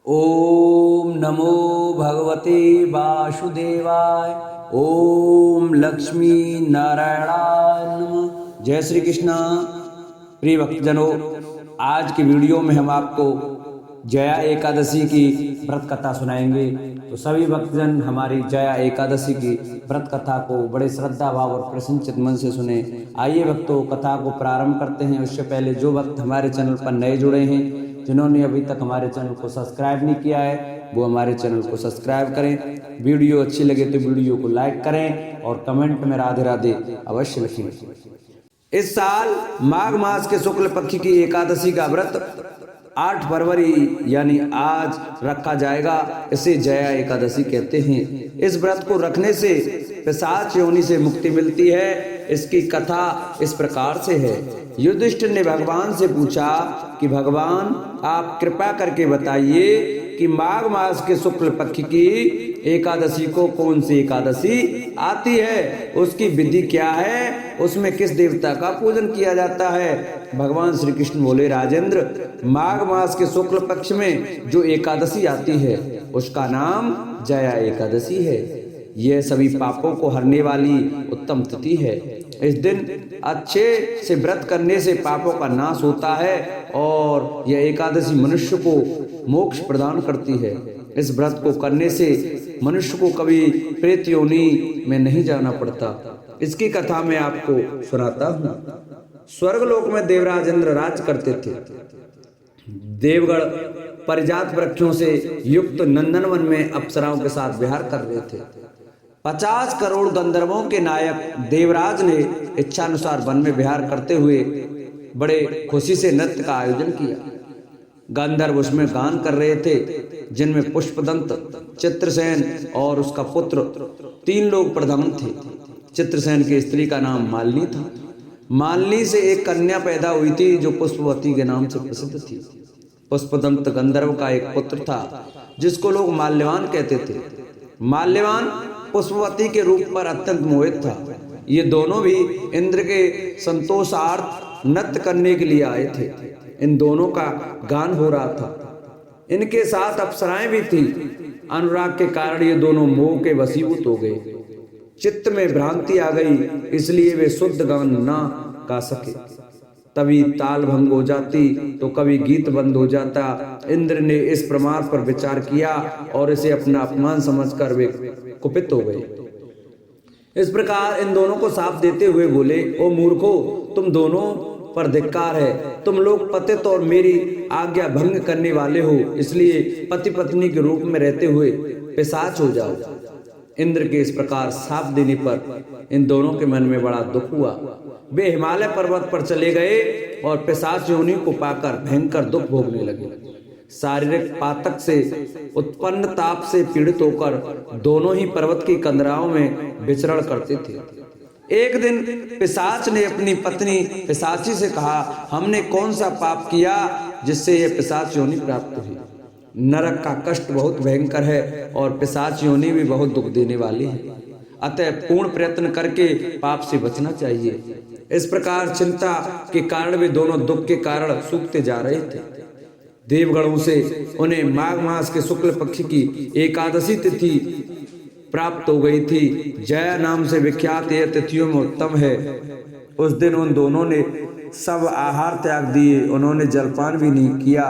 ओम नमो भगवते वासुदेवाय। ओम लक्ष्मी नारायणाय नमः। जय श्री कृष्णा। प्रिय भक्तजनों, आज की वीडियो में हम आपको जया एकादशी की व्रत कथा सुनाएंगे। तो सभी भक्तजन हमारी जया एकादशी की व्रत कथा को बड़े श्रद्धा भाव और प्रसन्नचित मन से सुने। आइए भक्तों, कथा को प्रारंभ करते हैं। उससे पहले जो भक्त हमारे चैनल पर नए जुड़े हैं, जिन्होंने अभी तक हमारे चैनल को सब्सक्राइब नहीं किया है, वो हमारे चैनल को सब्सक्राइब करें। वीडियो अच्छी लगे तो वीडियो को लाइक करें और कमेंट में राधे राधे अवश्य लिखें। इस साल माघ मास के शुक्ल पक्ष की एकादशी का व्रत 8 फरवरी यानी आज रखा जाएगा। इसे जया एकादशी कहते हैं। इस व्रत को रखने से पिशाच योनि से मुक्ति मिलती है। इसकी कथा इस प्रकार से है। युधिष्ठिर ने भगवान से पूछा कि भगवान, आप कृपा करके बताइए कि माघ मास के शुक्ल पक्ष की एकादशी को कौन सी एकादशी आती है, उसकी विधि क्या है, उसमें किस देवता का पूजन किया जाता है। भगवान श्री कृष्ण बोले, राजेंद्र, माघ मास के शुक्ल पक्ष में जो एकादशी आती है उसका नाम जया एकादशी है। यह सभी पापों को हरने वाली उत्तम तिथि है। इस दिन अच्छे से व्रत करने से पापों का नाश होता है और यह एकादशी मनुष्य को मोक्ष प्रदान करती है। इस व्रत को करने से मनुष्य को कभी प्रेत योनि में नहीं जाना पड़ता। इसकी कथा मैं आपको सुनाता हूँ। स्वर्गलोक में देवराज इंद्र राज करते थे। देवगण परिजात वृक्षों से युक्त नंदनवन में अप्सराओं के साथ विहार कर रहे थे। 50 करोड़ गंधर्वों के नायक देवराज ने इच्छानुसार वन में विहार करते हुए बड़े खुशी से नृत्य का आयोजन किया। गंधर्व उसमें गान कर रहे थे, जिनमें पुष्पदंत, चित्रसेन और उसका पुत्र 3 लोग प्रधान थे। चित्रसेन की स्त्री का नाम मालिनी था। मालिनी से एक कन्या पैदा हुई थी जो पुष्पवती के नाम से प्रसिद्ध थी। पुष्पदंत गंधर्व का एक पुत्र था जिसको लोग माल्यवान कहते थे। माल्यवान पुष्पवती के रूप पर अत्यंत मोहित था। ये दोनों भी इंद्र के संतोषार्थ नृत्य करने के लिए आए थे। इन दोनों का गान हो रहा था। इनके साथ अप्सराएं भी थी। अनुराग के कारण ये दोनों मोह के वशीभूत हो गए। चित्त में भ्रांति आ गई, इसलिए वे शुद्ध गान ना गा सके। तभी ताल भंग हो जाती तो कभी गीत बंद हो जाता। इंद्र ने इस प्रमाद पर विचार किया और इसे अपना अपमान समझकर वे कुपित हो गए। इस प्रकार इन दोनों को साफ देते हुए बोले, ओ मूर्खो, तुम दोनों पर धिक्कार है। तुम लोग पतित और मेरी आज्ञा भंग करने वाले हो, इसलिए पति पत्नी के रूप में रहते हुए पिशाच हो जाओ। इंद्र के इस प्रकार साफ देने पर इन दोनों के मन में बड़ा दुख हुआ। वे हिमालय पर्वत पर चले गए और पिशाच योनि को पाकर भयंकर दुख भोगने लगे। शारीरिक पातक से उत्पन्न ताप से पीड़ित होकर दोनों ही पर्वत की कंदराओं में विचरण करते थे। एक दिन पिशाच ने अपनी पत्नी पिशाची से कहा, हमने कौन सा पाप किया जिससे यह पिशाच योनि प्राप्त हुई। नरक का कष्ट बहुत भयंकर है और पिशाच योनि भी बहुत दुख देने वाली है। अतः पूर्ण प्रयत्न करके पाप से बचना चाहिए। इस प्रकार चिंता के कारण वे दोनों दुख के कारण सूखते जा रहे थे। देवगणों से उन्हें माघ मास के शुक्ल पक्ष की एकादशी तिथि प्राप्त हो गई थी। जया नाम से विख्यात यह तिथियों में उत्तम है। उस दिन उन दोनों ने सब आहार त्याग दिए। उन्होंने जलपान भी नहीं किया,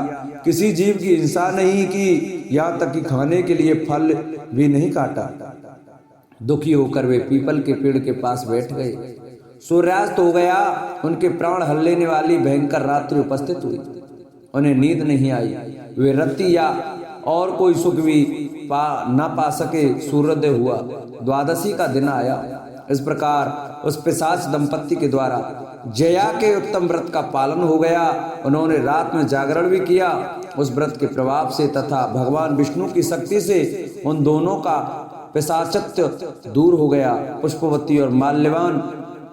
किसी जीव की हिंसा नहीं की, यहाँ तक कि खाने के लिए फल भी नहीं काटा। दुखी होकर वे पीपल के पेड़ के पास बैठ गए। सूर्यास्त हो गया। उनके प्राण हर लेने वाली भयंकर रात्रि उपस्थित हुई। उन्हें नींद नहीं आई। वे रति या और कोई सुख भी न पा सके। सूर्योदय हुआ। द्वादशी का दिन आया। इस प्रकार उस पिशाच दंपत्ति के द्वारा जया के उत्तम व्रत का पालन हो गया। उन्होंने रात में जागरण भी किया। उस व्रत के प्रभाव से तथा भगवान विष्णु की शक्ति से उन दोनों का पिशाचत्व दूर हो गया। पुष्पवती और माल्यवान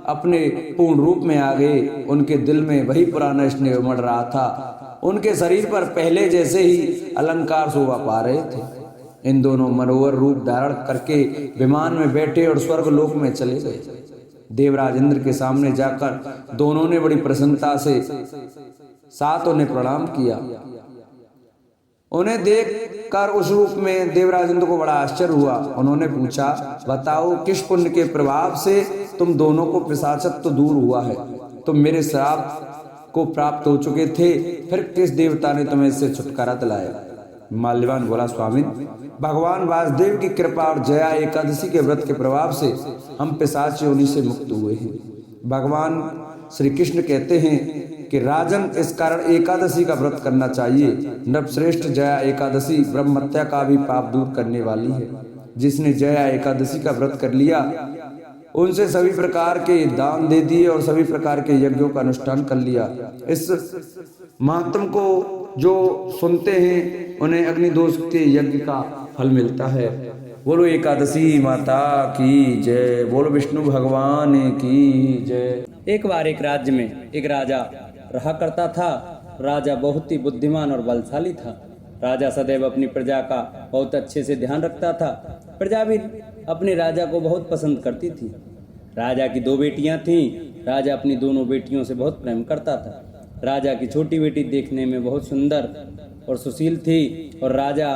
अपने पूर्ण रूप में आ गए। उनके दिल में वही पुराना स्नेह उमड़ रहा था। उनके शरीर पर पहले जैसे ही अलंकार शोभा पा रहे थे। इन दोनों मनोहर रूप धारण करके विमान में बैठे और स्वर्ग लोक में चले गए। देवराज इंद्र के सामने जाकर दोनों ने बड़ी प्रसन्नता से साथ उन्हें प्रणाम किया। उन्हें देखकर उस रूप में देवराज इंद्र को बड़ा आश्चर्य हुआ। उन्होंने पूछा, बताओ किस पुण्य के प्रभाव से तुम दोनों को पिशाचत्व दूर हुआ है? तुम मेरे श्राप को प्राप्त हो चुके थे, फिर किस देवता ने तुम्हें इससे छुटकारा दिलाया? माल्यवान बोला, स्वामी भगवान वासुदेव की कृपा और जया एकादशी के व्रत के प्रभाव से हम पिशाच योनि से मुक्त हुए हैं। भगवान श्री कृष्ण कहते हैं कि राजन, इस कारण एकादशी का व्रत करना चाहिए। नरश्रेष्ठ जया एकादशी ब्रह्महत्या का भी पाप दूर करने वाली है। जिसने जया एकादशी का व्रत कर लिया, उनसे सभी प्रकार के दान दे दिए और सभी प्रकार के यज्ञों का अनुष्ठान कर लिया। इस महात्म को जो सुनते हैं उन्हें अग्निदोष के यज्ञ का फल मिलता है। बोलो एकादशी माता की जय, बोलो विष्णु भगवान की जय। एक बार एक राज्य में एक राजा रहा करता था। राजा बहुत ही बुद्धिमान और बलशाली था। राजा सदैव अपनी प्रजा का बहुत अच्छे से ध्यान रखता था। प्रजा भी अपने राजा को बहुत पसंद करती थी। राजा की 2 बेटियां थीं। राजा अपनी दोनों बेटियों से बहुत प्रेम करता था। राजा की छोटी बेटी देखने में बहुत सुंदर और सुशील थी और राजा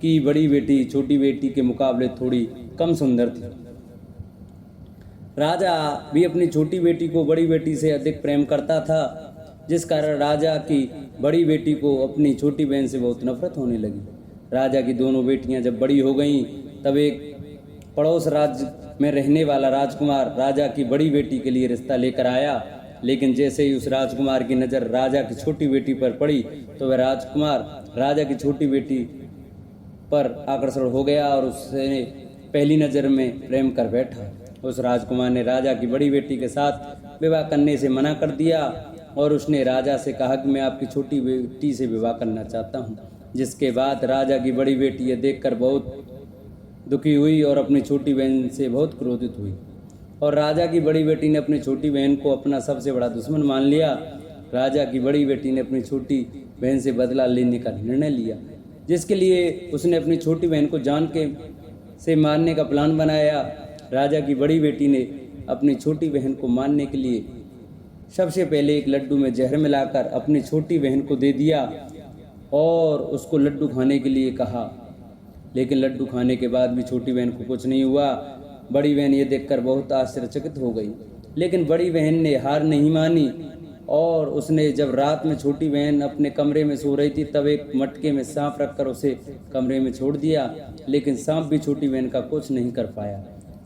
की बड़ी बेटी छोटी बेटी के मुकाबले थोड़ी कम सुंदर थी। राजा भी अपनी छोटी बेटी को बड़ी बेटी से अधिक प्रेम करता था, जिस कारण राजा की बड़ी बेटी को अपनी छोटी बहन से बहुत नफरत होने लगी। राजा की दोनों बेटियां जब बड़ी हो गईं, तब एक पड़ोस राज्य में रहने वाला राजकुमार राजा की बड़ी बेटी के लिए रिश्ता लेकर आया। लेकिन जैसे ही उस राजकुमार की नज़र राजा की छोटी बेटी पर पड़ी, तो वह राजकुमार राजा की छोटी बेटी पर आकर्षण हो गया और उससे पहली नज़र में प्रेम कर बैठा। उस राजकुमार ने राजा की बड़ी बेटी के साथ विवाह करने से मना कर दिया और उसने राजा से कहा कि मैं आपकी छोटी बेटी से विवाह करना चाहता हूँ। जिसके बाद राजा की बड़ी बेटी ये देखकर बहुत दुखी हुई और अपनी छोटी बहन से बहुत क्रोधित हुई और राजा की बड़ी बेटी ने अपनी छोटी बहन को अपना सबसे बड़ा दुश्मन मान लिया। राजा की बड़ी बेटी ने अपनी छोटी बहन से बदला लेने का निर्णय लिया, जिसके लिए उसने अपनी छोटी बहन को जान के से मारने का प्लान बनाया। राजा की बड़ी बेटी ने अपनी छोटी बहन को मारने के लिए सबसे पहले एक लड्डू में जहर मिलाकर अपनी छोटी बहन को दे दिया और उसको लड्डू खाने के लिए कहा। लेकिन लड्डू खाने के बाद भी छोटी बहन को कुछ नहीं हुआ। बड़ी बहन ये देखकर बहुत आश्चर्यचकित हो गई, लेकिन बड़ी बहन ने हार नहीं मानी और उसने जब रात में छोटी बहन अपने कमरे में सो रही थी, तब एक मटके में सांप रखकर उसे कमरे में छोड़ दिया। लेकिन सांप भी छोटी बहन का कुछ नहीं कर पाया।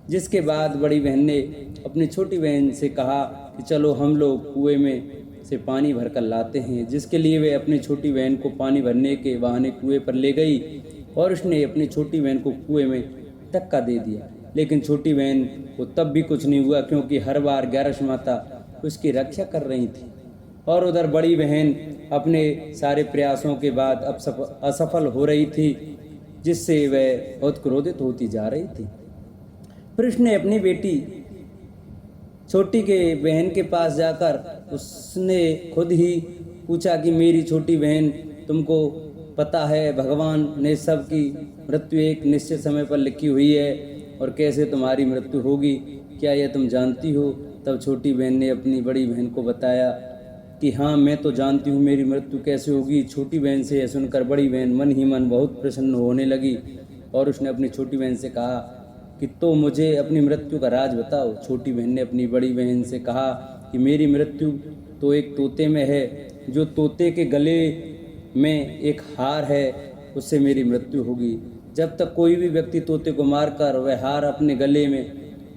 जिसके बाद बड़ी बहन ने अपनी छोटी बहन से कहा कि चलो हम लोग कुएं में से पानी भरकर लाते हैं, जिसके लिए वे अपनी छोटी बहन को पानी भरने के बहाने कुएं पर ले गई और उसने अपनी छोटी बहन को कुएं में धक्का दे दिया। लेकिन छोटी बहन को तब भी कुछ नहीं हुआ, क्योंकि हर बार ग्यारस माता उसकी रक्षा कर रही थी। और उधर बड़ी बहन अपने सारे प्रयासों के बाद अब असफल हो रही थी, जिससे वह बहुत क्रोधित होती जा रही थी। फिर उसने अपनी बेटी छोटी के बहन के पास जाकर उसने खुद ही पूछा कि मेरी छोटी बहन, तुमको पता है भगवान ने सबकी मृत्यु एक निश्चित समय पर लिखी हुई है और कैसे तुम्हारी मृत्यु होगी, क्या यह तुम जानती हो? तब छोटी बहन ने अपनी बड़ी बहन को बताया कि हाँ, मैं तो जानती हूँ मेरी मृत्यु कैसे होगी। छोटी बहन से यह सुनकर बड़ी बहन मन ही मन बहुत प्रसन्न होने लगी और उसने अपनी छोटी बहन से कहा कि तो मुझे अपनी मृत्यु का राज बताओ। छोटी बहन ने अपनी बड़ी बहन से कहा कि मेरी मृत्यु तो एक तोते में है, जो तोते के गले में एक हार है, उससे मेरी मृत्यु होगी। जब तक कोई भी व्यक्ति तोते को मारकर वह हार अपने गले में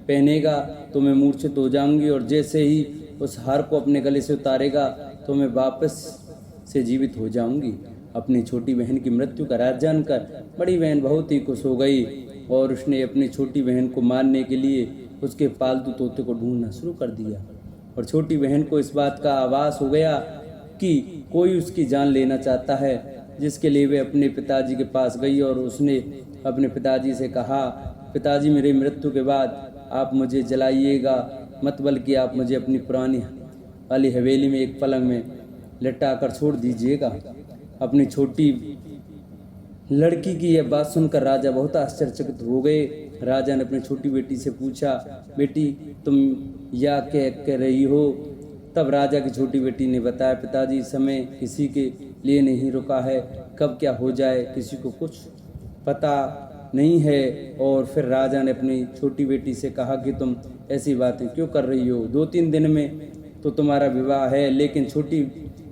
पहनेगा तो मैं मूर्छित हो जाऊंगी, और जैसे ही उस हार को अपने गले से उतारेगा तो मैं वापस से जीवित हो जाऊंगी। अपनी छोटी बहन की मृत्यु का राज जानकर बड़ी बहन बहुत ही खुश हो गई और उसने अपनी छोटी बहन को मारने के लिए उसके पालतू तोते को ढूंढना शुरू कर दिया। और छोटी बहन को इस बात का आभास हो गया कि कोई उसकी जान लेना चाहता है, जिसके लिए वे अपने पिताजी के पास गई और उसने अपने पिताजी से कहा, पिताजी मेरी मृत्यु के बाद आप मुझे जलाइएगा मत, बल्कि आप मुझे अपनी पुरानी वाली हवेली में एक पलंग में लटा कर छोड़ दीजिएगा। अपनी छोटी लड़की की यह बात सुनकर राजा बहुत आश्चर्यचकित हो गए। राजा ने अपनी छोटी बेटी से पूछा, बेटी तुम या कह रही हो? तब राजा की छोटी बेटी ने बताया, पिताजी समय किसी के लिए नहीं रुका है, कब क्या हो जाए किसी को कुछ पता नहीं है। और फिर राजा ने अपनी छोटी बेटी से कहा कि तुम ऐसी बातें क्यों कर रही हो, 2-3 दिन में तो तुम्हारा विवाह है। लेकिन छोटी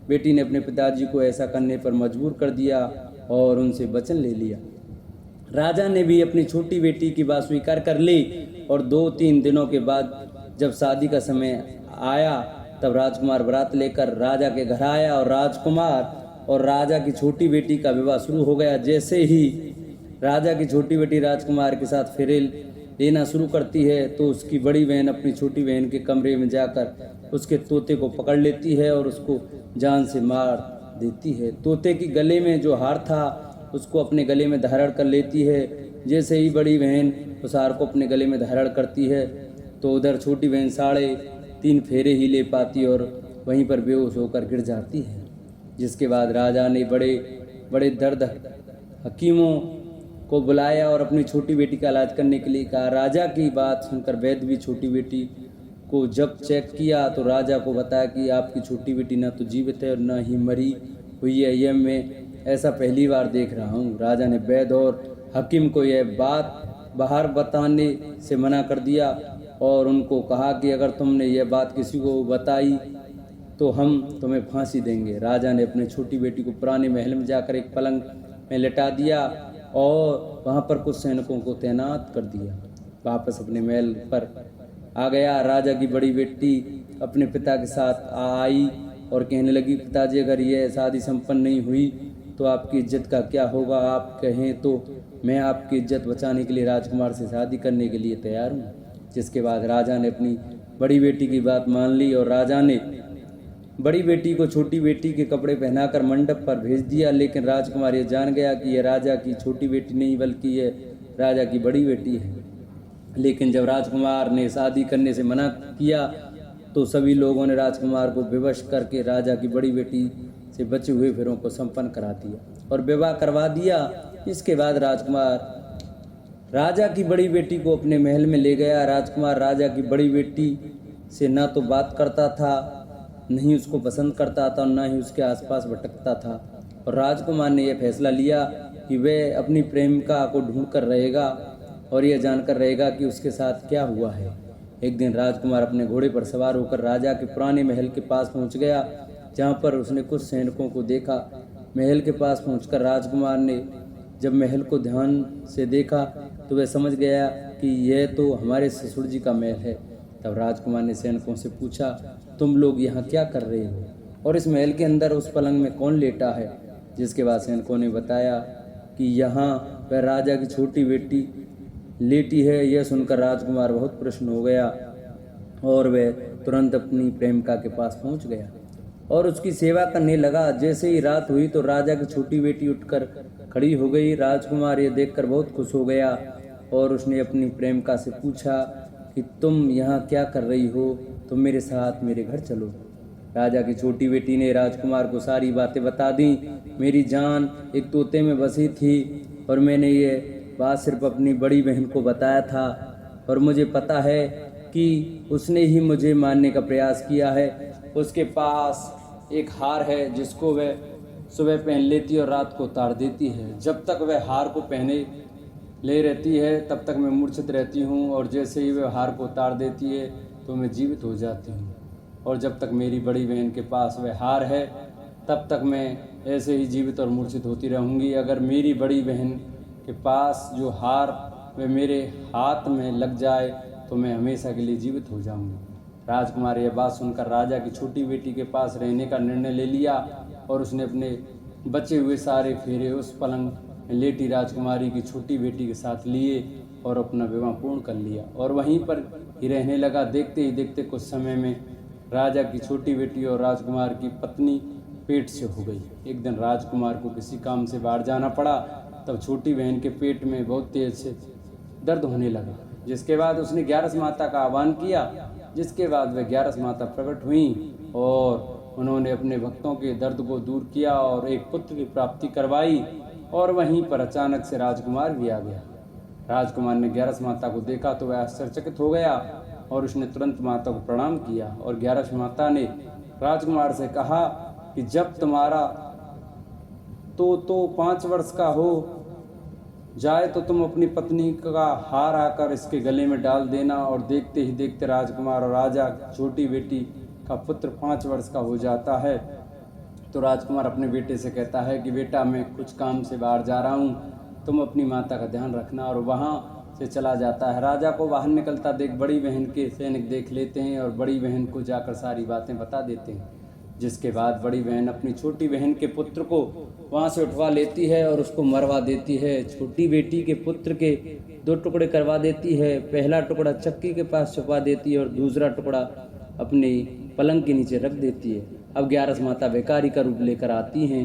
बेटी ने अपने पिताजी को ऐसा करने पर मजबूर कर दिया और उनसे वचन ले लिया। राजा ने भी अपनी छोटी बेटी की बात स्वीकार कर ली और 2-3 दिनों के बाद जब शादी का समय आया तब राजकुमार बारात लेकर राजा के घर आया और राजकुमार और राजा की छोटी बेटी का विवाह शुरू हो गया। जैसे ही राजा की छोटी बेटी राजकुमार के साथ फेरे लेना शुरू करती है तो उसकी बड़ी बहन अपनी छोटी बहन के कमरे में जाकर उसके तोते को पकड़ लेती है और उसको जान से मार देती है। तोते की गले में जो हार था उसको अपने गले में धारण कर लेती है। जैसे ही बड़ी बहन उस हार को अपने गले में धारण करती है तो उधर छोटी बहन 3.5 फेरे ही ले पाती और वहीं पर बेहोश होकर गिर जाती है। जिसके बाद राजा ने बड़े बड़े दर्द हकीमों को बुलाया और अपनी छोटी बेटी का इलाज करने के लिए कहा। राजा की बात सुनकर वैद्य भी छोटी बेटी को जब चेक किया तो राजा को बताया कि आपकी छोटी बेटी न तो जीवित है और न ही मरी हुई है, यह मैं ऐसा पहली बार देख रहा हूँ। राजा ने वैद्य और हकीम को यह बात बाहर बताने से मना कर दिया और उनको कहा कि अगर तुमने यह बात किसी को बताई तो हम तुम्हें फांसी देंगे। राजा ने अपनी छोटी बेटी को पुराने महल में जाकर एक पलंग में लेटा दिया और वहाँ पर कुछ सैनिकों को तैनात कर दिया। वापस अपने महल पर आ गया। राजा की बड़ी बेटी अपने पिता के साथ आई और कहने लगी, पिताजी अगर यह शादी संपन्न नहीं हुई तो आपकी इज्जत का क्या होगा। आप कहें तो मैं आपकी इज्जत बचाने के लिए राजकुमार से शादी करने के लिए तैयार हूँ। जिसके बाद राजा ने अपनी बड़ी बेटी की बात मान ली और राजा ने बड़ी बेटी को छोटी बेटी के कपड़े पहनाकर मंडप पर भेज दिया। लेकिन राजकुमार ये जान गया कि यह राजा की छोटी बेटी नहीं बल्कि यह राजा की बड़ी बेटी है। लेकिन जब राजकुमार ने शादी करने से मना किया तो सभी लोगों ने राजकुमार को विवश करके राजा की बड़ी बेटी से बचे हुए फेरों को संपन्न करा दिया और विवाह करवा दिया। इसके बाद राजकुमार राजा की बड़ी बेटी को अपने महल में ले गया। राजकुमार राजा की बड़ी बेटी से न तो बात करता था, नहीं उसको पसंद करता था और न ही उसके आसपास भटकता था। और राजकुमार ने यह फैसला लिया कि वह अपनी प्रेमिका को ढूंढ कर रहेगा और यह जानकर रहेगा कि उसके साथ क्या हुआ है। एक दिन राजकुमार अपने घोड़े पर सवार होकर राजा के पुराने महल के पास पहुंच गया, जहां पर उसने कुछ सैनिकों को देखा। महल के पास पहुंचकर राजकुमार ने जब महल को ध्यान से देखा तो वह समझ गया कि यह तो हमारे ससुर जी का महल है। तब राजकुमार ने सैनिकों से पूछा, तुम लोग यहाँ क्या कर रहे हो और इस महल के अंदर उस पलंग में कौन लेटा है। जिसके बाद सैनिकों ने बताया कि यहाँ वह राजा की छोटी बेटी लेटी है। यह सुनकर राजकुमार बहुत प्रसन्न हो गया और वह तुरंत अपनी प्रेमिका के पास पहुंच गया और उसकी सेवा करने लगा। जैसे ही रात हुई तो राजा की छोटी बेटी उठकर खड़ी हो गई। राजकुमार ये देखकर बहुत खुश हो गया और उसने अपनी प्रेमिका से पूछा कि तुम यहाँ क्या कर रही हो, तुम मेरे साथ मेरे घर चलो। राजा की छोटी बेटी ने राजकुमार को सारी बातें बता दी। मेरी जान एक तोते में बसी थी और मैंने ये बात सिर्फ अपनी बड़ी बहन को बताया था और मुझे पता है कि उसने ही मुझे मारने का प्रयास किया है। उसके पास एक हार है जिसको वह सुबह पहन लेती और रात को उतार देती है। जब तक वह हार को पहने ले रहती है तब तक मैं मूर्छित रहती हूँ और जैसे ही वह हार को उतार देती है तो मैं जीवित हो जाती हूँ। और जब तक मेरी बड़ी बहन के पास वह हार है तब तक मैं ऐसे ही जीवित और मूर्छित होती रहूँगी। अगर मेरी बड़ी बहन के पास जो हार वह मेरे हाथ में लग जाए तो मैं हमेशा के लिए जीवित हो जाऊँगी। राजकुमार यह बात सुनकर राजा की छोटी बेटी के पास रहने का निर्णय ले लिया और उसने अपने बचे हुए सारे फेरे उस पलंग में लेटी राजकुमारी की छोटी बेटी के साथ लिए और अपना विवाह पूर्ण कर लिया और वहीं पर ही रहने लगा। देखते ही देखते कुछ समय में राजा की छोटी बेटी और राजकुमार की पत्नी पेट से हो गई। एक दिन राजकुमार को किसी काम से बाहर जाना पड़ा, तब छोटी बहन के पेट में बहुत तेज से दर्द होने लगा। जिसके बाद उसने 11 माता का आह्वान किया। जिसके बाद वह 11 माता प्रकट हुई और उन्होंने अपने भक्तों के दर्द को दूर किया और एक पुत्र की प्राप्ति करवाई। और वहीं पर अचानक से राजकुमार भी आ गया। राजकुमार ने 11 माता को देखा तो वह आश्चर्यचकित हो गया और उसने तुरंत माता को प्रणाम किया। और 11 माता ने राजकुमार से कहा कि जब तो 5 वर्ष का हो जाए तो तुम अपनी पत्नी का हार आकर इसके गले में डाल देना। और देखते ही देखते राजकुमार और राजा छोटी बेटी का पुत्र 5 वर्ष का हो जाता है। तो राजकुमार अपने बेटे से कहता है कि बेटा मैं कुछ काम से बाहर जा रहा हूँ, तुम अपनी माता का ध्यान रखना। और वहाँ से चला जाता है। राजा को बाहर निकलता देख बड़ी बहन के सैनिक देख लेते हैं और बड़ी बहन को जाकर सारी बातें बता देते हैं। जिसके बाद बड़ी बहन अपनी छोटी बहन के पुत्र को वहाँ से उठवा लेती है और उसको मरवा देती है। छोटी बेटी के पुत्र के 2 टुकड़े करवा देती है। पहला टुकड़ा चक्की के पास छुपा देती है और दूसरा टुकड़ा अपनी पलंग के नीचे रख देती है। अब 11 माता भिखारी का रूप लेकर आती हैं।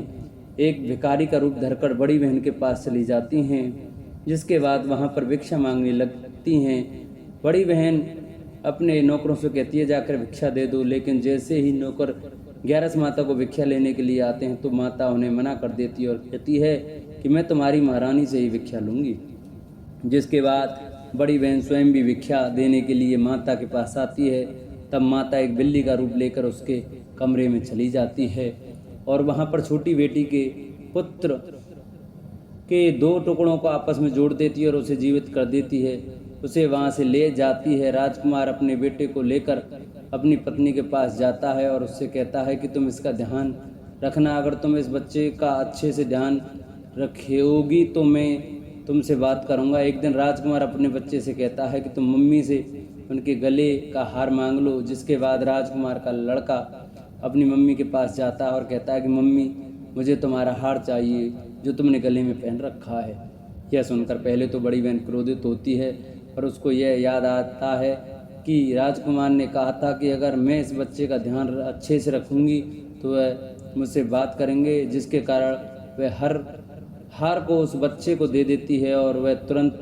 एक भिखारी का रूप धरकर बड़ी बहन के पास चली जाती हैं। जिसके बाद वहाँ पर भिक्षा मांगने लगती हैं। बड़ी बहन अपने नौकरों से कहती है जाकर भिक्षा दे दो, लेकिन जैसे ही नौकर 11 माता को भिक्षा लेने के लिए आते हैं तो माता उन्हें मना कर देती है और कहती है कि मैं तुम्हारी महारानी से ही भिक्षा लूँगी। जिसके बाद बड़ी बहन स्वयं भी भिक्षा देने के लिए माता के पास आती है। तब माता एक बिल्ली का रूप लेकर उसके कमरे में चली जाती है और वहाँ पर छोटी बेटी के पुत्र के 2 टुकड़ों को आपस में जोड़ देती है और उसे जीवित कर देती है। उसे वहाँ से ले जाती है। राजकुमार अपने बेटे को लेकर अपनी पत्नी के पास जाता है और उससे कहता है कि तुम इसका ध्यान रखना, अगर तुम इस बच्चे का अच्छे से ध्यान रखोगी तो मैं तुमसे बात करूँगा। एक दिन राजकुमार अपने बच्चे से कहता है कि तुम मम्मी से उनके गले का हार मांग लो। जिसके बाद राजकुमार का लड़का अपनी मम्मी के पास जाता है और कहता है कि मम्मी मुझे तुम्हारा हार चाहिए जो तुमने गले में पहन रखा है। यह सुनकर पहले तो बड़ी बहन क्रोधित होती है और उसको यह याद आता है कि राजकुमार ने कहा था कि अगर मैं इस बच्चे का ध्यान अच्छे से रखूंगी तो वह मुझसे बात करेंगे। जिसके कारण वह हर हार को उस बच्चे को दे देती है और वह तुरंत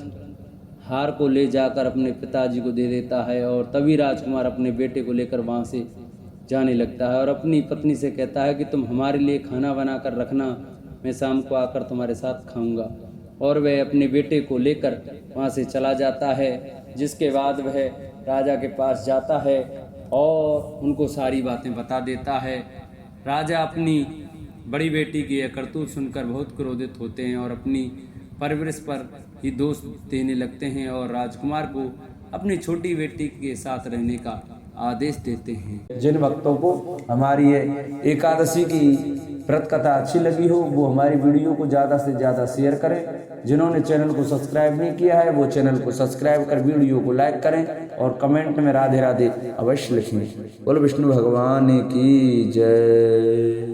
हार को ले जाकर अपने पिताजी को दे देता है। और तभी राजकुमार अपने बेटे को लेकर वहाँ से जाने लगता है और अपनी पत्नी से कहता है कि तुम हमारे लिए खाना बना कर रखना, मैं शाम को आकर तुम्हारे साथ खाऊंगा। और वह अपने बेटे को लेकर वहाँ से चला जाता है। जिसके बाद वह राजा के पास जाता है और उनको सारी बातें बता देता है। राजा अपनी बड़ी बेटी की यह करतूत सुनकर बहुत क्रोधित होते हैं और अपनी परवरिश पर ही दोष देने लगते हैं और राजकुमार को अपनी छोटी बेटी के साथ रहने का आदेश देते हैं। जिन भक्तों को हमारी ये एकादशी की व्रत कथा अच्छी लगी हो वो हमारी वीडियो को ज़्यादा से ज़्यादा शेयर करें। जिन्होंने चैनल को सब्सक्राइब नहीं किया है वो चैनल को सब्सक्राइब कर वीडियो को लाइक करें और कमेंट में राधे राधे अवश्य लिखें। बोलो विष्णु भगवान की जय।